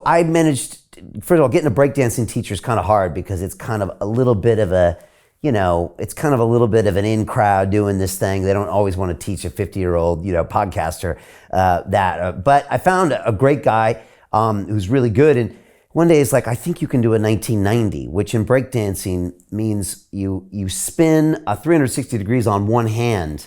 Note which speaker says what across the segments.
Speaker 1: I managed, first of all, getting a breakdancing teacher is kind of hard because it's kind of a little bit of a, it's kind of a little bit of an in crowd doing this thing. They don't always want to teach a 50-year-old, podcaster that. But I found a great guy who's really good. And one day it's like, I think you can do a 1990, which in breakdancing means you spin 360 degrees on one hand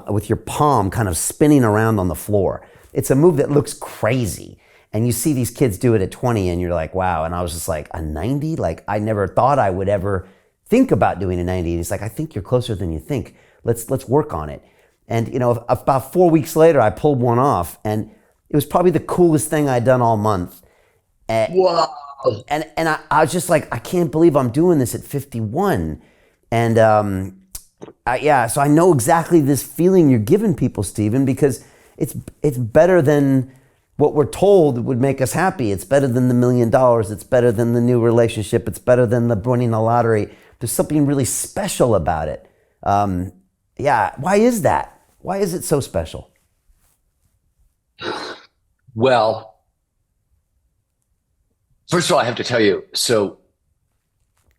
Speaker 1: with your palm kind of spinning around on the floor. It's a move that looks crazy. And you see these kids do it at 20 and you're like, wow. And I was just like, a 90? Like, I never thought I would ever think about doing a 90. And he's like, I think you're closer than you think. Let's work on it. And, about 4 weeks later, I pulled one off. And it was probably the coolest thing I'd done all month.
Speaker 2: Wow.
Speaker 1: And I was just like, I can't believe I'm doing this at 51. And so I know exactly this feeling you're giving people, Stephen, because it's better than what we're told would make us happy. It's better than the $1 million. It's better than the new relationship. It's better than the winning the lottery. There's something really special about it. Why is that? Why is it so special?
Speaker 2: Well, first of all, I have to tell you, so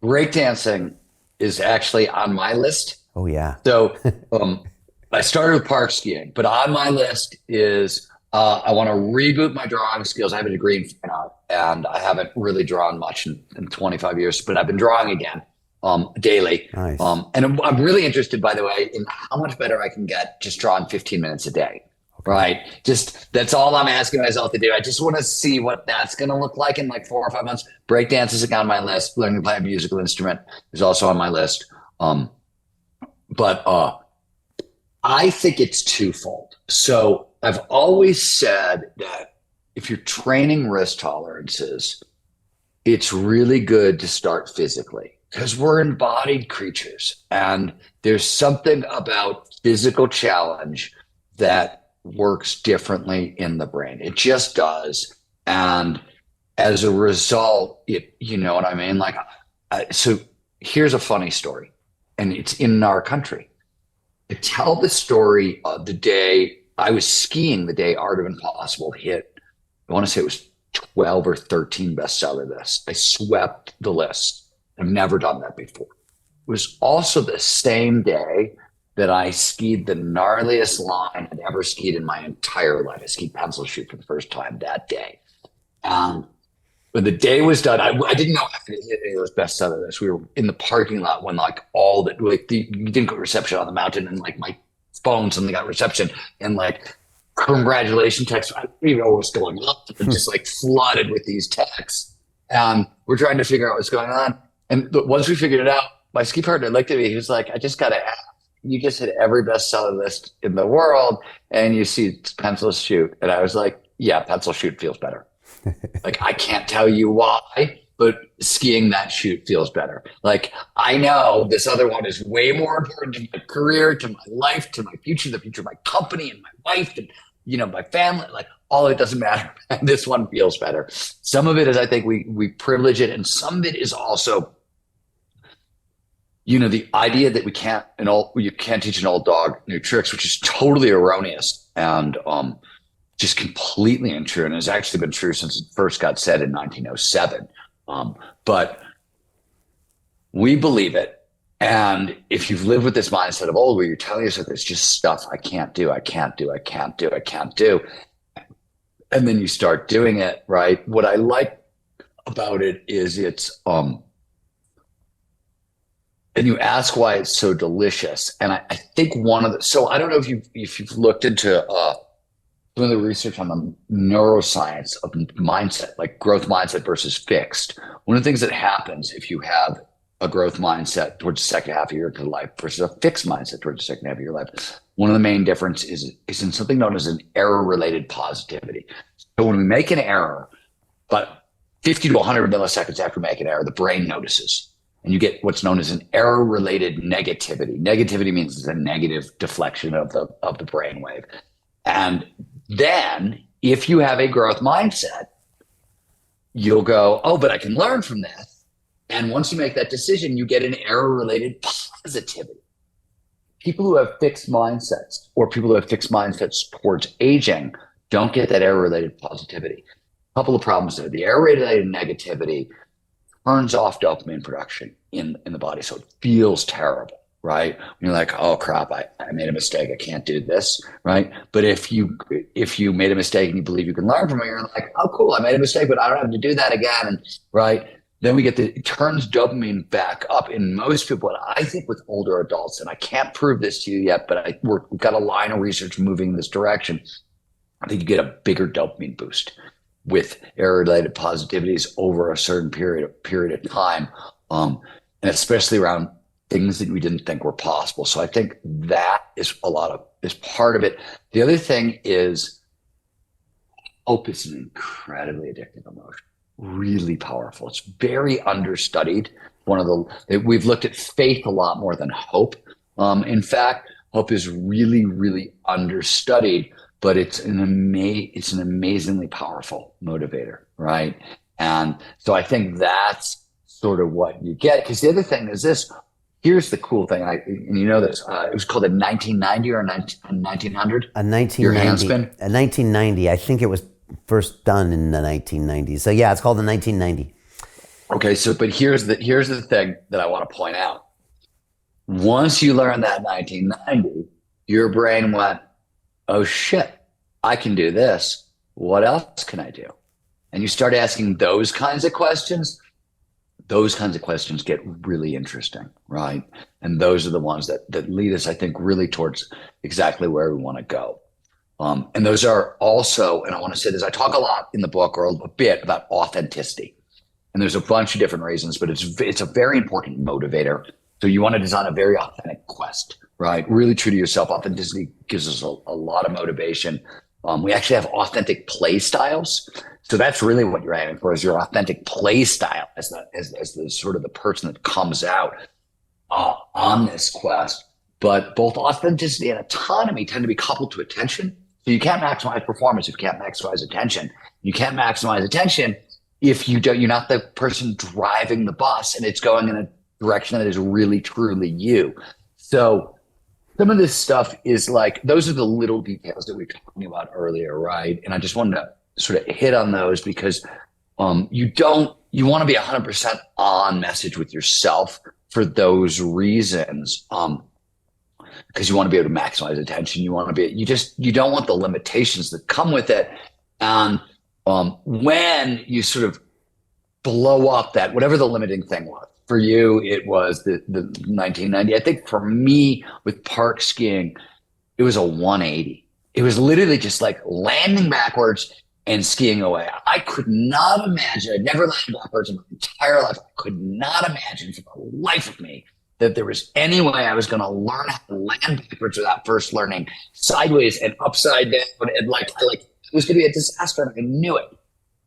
Speaker 2: breakdancing is actually on my list.
Speaker 1: Oh, yeah.
Speaker 2: So I started with park skiing, but on my list is I want to reboot my drawing skills. I have a degree in fine art, and I haven't really drawn much in 25 years, but I've been drawing again daily.
Speaker 1: Nice.
Speaker 2: And I'm really interested, by the way, in how much better I can get just drawing 15 minutes a day. Okay. Right? Just that's all I'm asking myself to do. I just want to see what that's going to look like in like 4 or 5 months. Breakdance is on my list. Learning to play a musical instrument is also on my list. But I think it's twofold. So I've always said that if you're training risk tolerances, it's really good to start physically because we're embodied creatures. And there's something about physical challenge that works differently in the brain. It just does. And as a result, you know what I mean? Like, so here's a funny story, and it's in our country. I tell the story of the day I was skiing, the day Art of Impossible hit. I want to say it was 12 or 13 bestseller lists. I swept the list. I've never done that before. It was also the same day that I skied the gnarliest line I'd ever skied in my entire life. I skied pencil shoot for the first time that day. When the day was done, I didn't know I could hit any of those bestseller lists. We were in the parking lot when you didn't get reception on the mountain, and like my phone suddenly got reception, and like congratulation texts. I didn't even know what was going on. It just like flooded with these texts. And we're trying to figure out what's going on. And once we figured it out, my ski partner looked at me. He was like, I just got to ask. You just hit every bestseller list in the world, and you see pencil shoot. And I was like, yeah, pencil shoot feels better. Like, I can't tell you why, but skiing that shoot feels better. Like, I know this other one is way more important to my career, to my life, to my future, the future of my company and my wife and, my family. Like, all of it doesn't matter. And this one feels better. Some of it is, I think we privilege it. And some of it is also, the idea that you can't teach an old dog new tricks, which is totally erroneous and just completely untrue. And it's actually been true since it first got said in 1907. But we believe it. And if you've lived with this mindset of where you're telling yourself there's just stuff I can't do, and then you start doing it, right? What I like about it is it's, and you ask why it's so delicious. And I think so I don't know if you've looked into some of the research on the neuroscience of mindset, like growth mindset versus fixed. One of the things that happens if you have a growth mindset towards the second half of your life versus a fixed mindset towards the second half of your life, one of the main differences is in something known as an error-related positivity. So when we make an error, but 50 to 100 milliseconds after we make an error, the brain notices. And you get what's known as an error-related negativity. Negativity means it's a negative deflection of the brainwave. And then if you have a growth mindset, you'll go, but I can learn from this. And once you make that decision, you get an error-related positivity. People who have fixed mindsets or people who have fixed mindsets towards aging don't get that error-related positivity. couple of problems there. The error-related negativity turns off dopamine production in the body. So it feels terrible, right? You're like, oh crap, I made a mistake. I can't do this, right? But if you made a mistake and you believe you can learn from it, you're like, oh cool, I made a mistake, but I don't have to do that again, and right? Then it turns dopamine back up in most people. And I think with older adults, and I can't prove this to you yet, but we've got a line of research moving in this direction. I think you get a bigger dopamine boost with error-related positivities over a certain period of time, and especially around things that we didn't think were possible. So I think that is part of it. The other thing is hope is an incredibly addictive emotion. Really powerful. It's very understudied. We've looked at faith a lot more than hope. In fact, hope is really, really understudied, but it's an amazingly powerful motivator, right? And so I think that's sort of what you get. Because the other thing is this. Here's the cool thing, and you know this. It was called a 1990 or a 1900.
Speaker 1: A 1990.
Speaker 2: Your handspin.
Speaker 1: A 1990. I think it was first done in the 1990s. So yeah, it's called the 1990.
Speaker 2: Okay, but here's the thing that I want to point out. Once you learn that 1990, your brain went, oh shit, I can do this. What else can I do? And you start asking those kinds of questions. Those kinds of questions get really interesting, right? And those are the ones that lead us, I think, really towards exactly where we want to go. And those are also, and I want to say this, I talk a lot in the book, or a bit, about authenticity. And there's a bunch of different reasons, but it's a very important motivator. So you want to design a very authentic quest, right? Really true to yourself. Authenticity gives us a lot of motivation. We actually have authentic play styles. So that's really what you're aiming for, is your authentic play style as the sort of the person that comes out on this quest. But both authenticity and autonomy tend to be coupled to attention. So you can't maximize performance if you can't maximize attention. You can't maximize attention if you're not the person driving the bus and it's going in a direction that is really, truly you. So some of this stuff is like, those are the little details that we were talking about earlier, right? And I just wanted to sort of hit on those because you want to be 100% on message with yourself for those reasons. Because you want to be able to maximize attention. You don't want the limitations that come with it. And when you sort of blow up that, whatever the limiting thing was, for you, it was the 1990. I think for me with park skiing, it was a 180. It was literally just like landing backwards and skiing away. I could not imagine, I'd never landed backwards in my entire life. I could not imagine for the life of me that there was any way I was going to learn how to land backwards without first learning sideways and upside down. And it was going to be a disaster, and I knew it.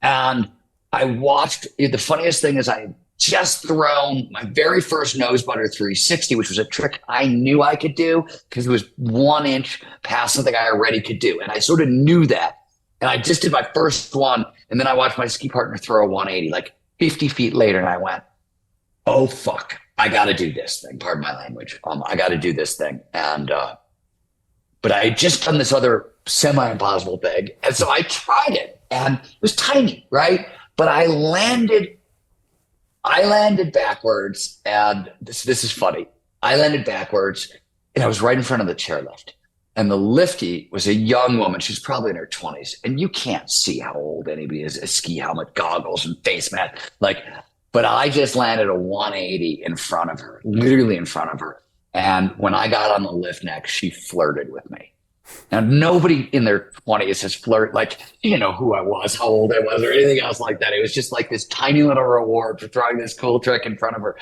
Speaker 2: And I watched, the funniest thing is I had just thrown my very first nose butter 360, which was a trick I knew I could do because it was 1 inch past something I already could do. And I sort of knew that. And I just did my first one. And then I watched my ski partner throw a 180, like 50 feet later. And I went, oh, fuck, I got to do this thing. Pardon my language. I got to do this thing. And, but I had just done this other semi-impossible thing. And so I tried it, and it was tiny, right? But I landed backwards, and this is funny. I landed backwards, and I was right in front of the chairlift. And the lifty was a young woman. She's probably in her 20s. And you can't see how old anybody is. A ski helmet, goggles, and face mask. But I just landed a 180 in front of her, literally in front of her. And when I got on the lift next, she flirted with me. Now, nobody in their 20s has flirted, like, you know who I was, how old I was, or anything else like that. It was just like this tiny little reward for trying this cool trick in front of her.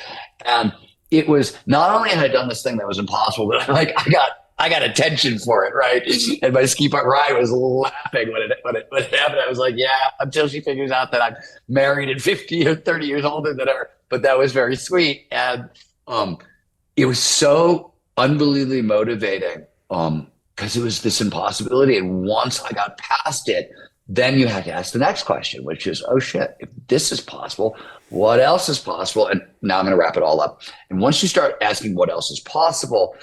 Speaker 2: And it was, not only had I done this thing that was impossible, but I got attention for it, right? And my ski partner Ryan was laughing when it happened. I was like, yeah, until she figures out that I'm married and 50 or 30 years older than her. But that was very sweet. And it was so unbelievably motivating because it was this impossibility. And once I got past it, then you have to ask the next question, which is, oh shit, if this is possible, what else is possible? And now I'm going to wrap it all up. And once you start asking what else is possible,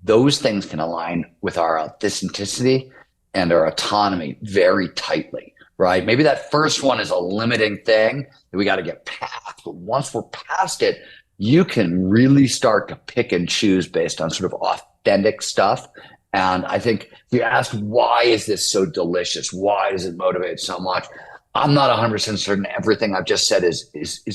Speaker 2: those things can align with our authenticity and our autonomy very tightly, right? Maybe that first one is a limiting thing that we got to get past. But once we're past it, you can really start to pick and choose based on sort of authentic stuff. And I think if you ask, why is this so delicious? Why does it motivate so much? I'm not 100% certain everything I've just said is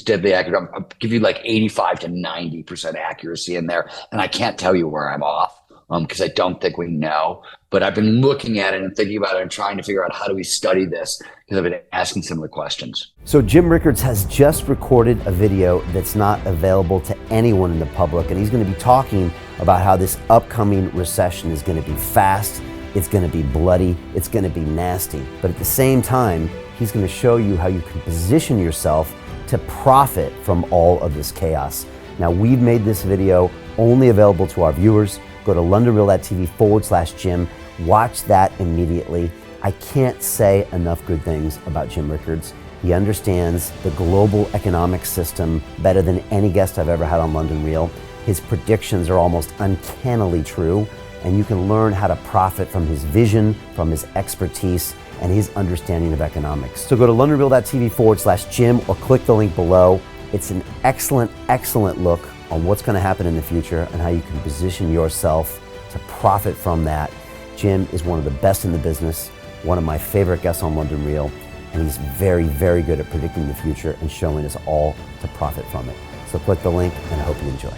Speaker 2: deadly accurate. I'll give you like 85 to 90% accuracy in there. And I can't tell you where I'm off because I don't think we know. But I've been looking at it and thinking about it and trying to figure out how do we study this because I've been asking similar questions.
Speaker 1: So Jim Rickards has just recorded a video that's not available to anyone in the public. And he's going to be talking about how this upcoming recession is going to be fast. It's going to be bloody. It's going to be nasty. But at the same time, he's going to show you how you can position yourself to profit from all of this chaos. Now, we've made this video only available to our viewers. Go to londonreal.tv/Jim. Watch that immediately. I can't say enough good things about Jim Rickards. He understands the global economic system better than any guest I've ever had on London Real. His predictions are almost uncannily true, and you can learn how to profit from his vision, from his expertise, and his understanding of economics. So go to londonreal.tv/Jim or click the link below. It's an excellent, excellent look on what's going to happen in the future and how you can position yourself to profit from that. Jim is one of the best in the business, one of my favorite guests on London Real, and he's very, very good at predicting the future and showing us all to profit from it. So click the link, and I hope you enjoy.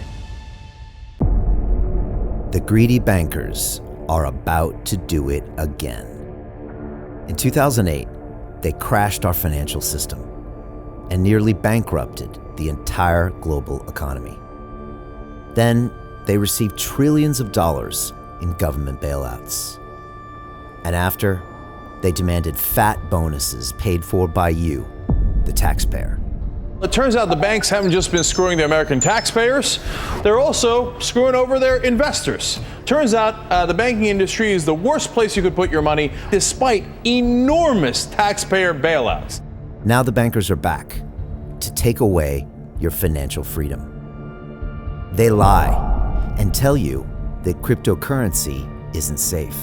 Speaker 1: The greedy bankers are about to do it again. In 2008, they crashed our financial system and nearly bankrupted the entire global economy. Then they received trillions of dollars in government bailouts. And after, they demanded fat bonuses paid for by you, the taxpayer.
Speaker 3: It turns out the banks haven't just been screwing the American taxpayers, they're also screwing over their investors. Turns out the banking industry is the worst place you could put your money, despite enormous taxpayer bailouts.
Speaker 1: Now the bankers are back to take away your financial freedom. They lie and tell you that cryptocurrency isn't safe.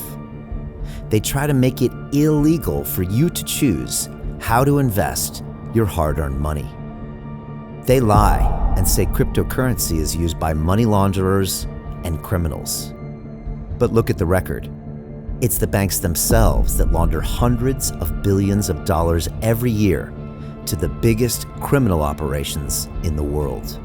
Speaker 1: They try to make it illegal for you to choose how to invest your hard-earned money. They lie and say cryptocurrency is used by money launderers and criminals. But look at the record. It's the banks themselves that launder hundreds of billions of dollars every year to the biggest criminal operations in the world.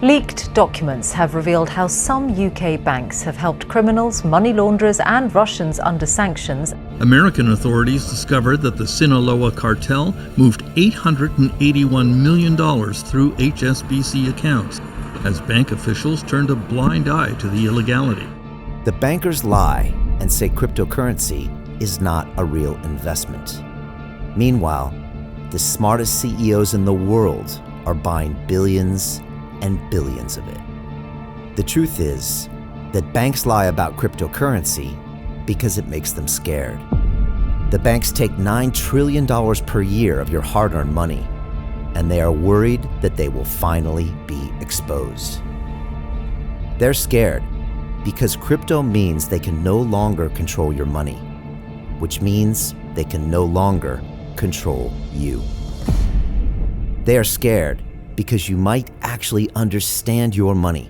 Speaker 4: Leaked documents have revealed how some UK banks have helped criminals, money launderers and Russians under sanctions.
Speaker 5: American authorities discovered that the Sinaloa cartel moved $881 million through HSBC accounts as bank officials turned a blind eye to the illegality.
Speaker 1: The bankers lie and say cryptocurrency is not a real investment. Meanwhile, the smartest CEOs in the world are buying billions and billions of it. The truth is that banks lie about cryptocurrency because it makes them scared. The banks take $9 trillion per year of your hard-earned money, and they are worried that they will finally be exposed. They're scared because crypto means they can no longer control your money, which means they can no longer control you. They are scared because you might actually understand your money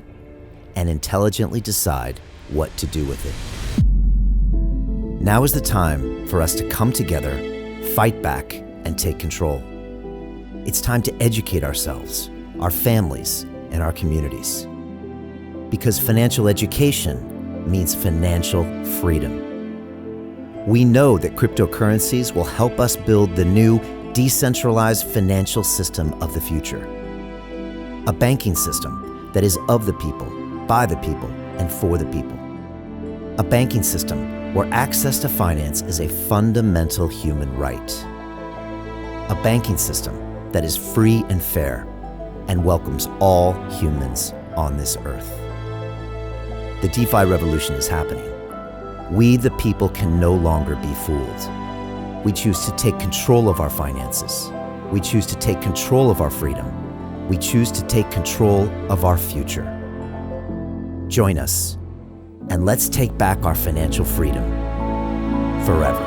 Speaker 1: and intelligently decide what to do with it. Now is the time for us to come together, fight back, and take control. It's time to educate ourselves, our families, and our communities. Because financial education means financial freedom. We know that cryptocurrencies will help us build the new decentralized financial system of the future. A banking system that is of the people, by the people, and for the people. A banking system where access to finance is a fundamental human right. A banking system that is free and fair and welcomes all humans on this earth. The DeFi revolution is happening. We, the people, can no longer be fooled. We choose to take control of our finances. We choose to take control of our freedom. We choose to take control of our future. Join us, and let's take back our financial freedom forever.